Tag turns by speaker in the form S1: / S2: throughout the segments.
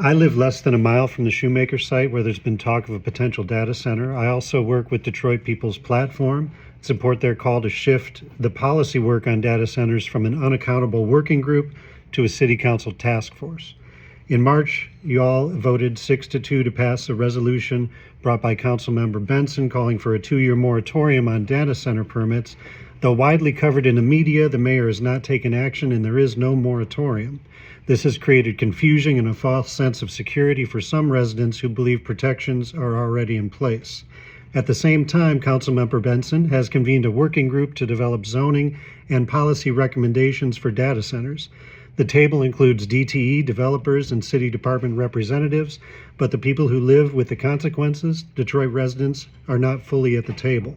S1: I live less than a mile from the Shoemaker site where there's been talk of a potential data center. I also work with Detroit People's Platform, support their call to shift the policy work on data centers from an unaccountable working group to a city council task force. In March, you all voted 6-2 to pass a resolution brought by Councilmember Benson calling for a 2-year moratorium on data center permits. Though widely covered in the media, the mayor has not taken action and there is no moratorium. This has created confusion and a false sense of security for some residents who believe protections are already in place. At the same time, Councilmember Benson has convened a working group to develop zoning and policy recommendations for data centers. The table includes DTE, developers, and city department representatives, but the people who live with the consequences, Detroit residents, are not fully at the table.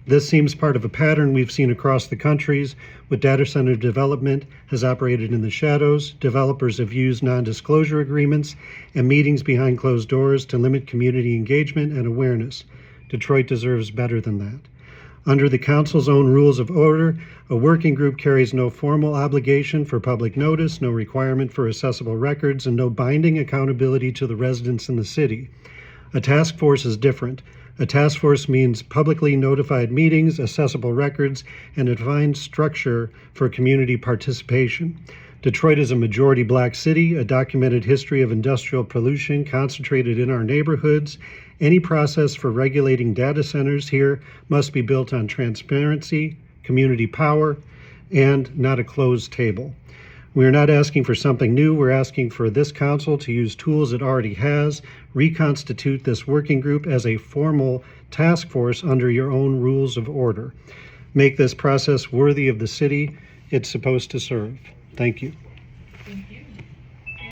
S1: This seems part of a pattern we've seen across the countries, with data center development has operated in the shadows. Developers have used non-disclosure agreements and meetings behind closed doors to limit community engagement and awareness. Detroit deserves better than that. Under the council's own rules of order, a working group carries no formal obligation for public notice, no requirement for accessible records, and no binding accountability to the residents in the city. A task force is different. A task force means publicly notified meetings, accessible records, and a defined structure for community participation. Detroit is a majority black city, a documented history of industrial pollution concentrated in our neighborhoods. Any process for regulating data centers here must be built on transparency, community power, and not a closed table. We're not asking for something new. We're asking for this council to use tools it already has, reconstitute this working group as a formal task force under your own rules of order. Make this process worthy of the city it's supposed to serve. Thank you.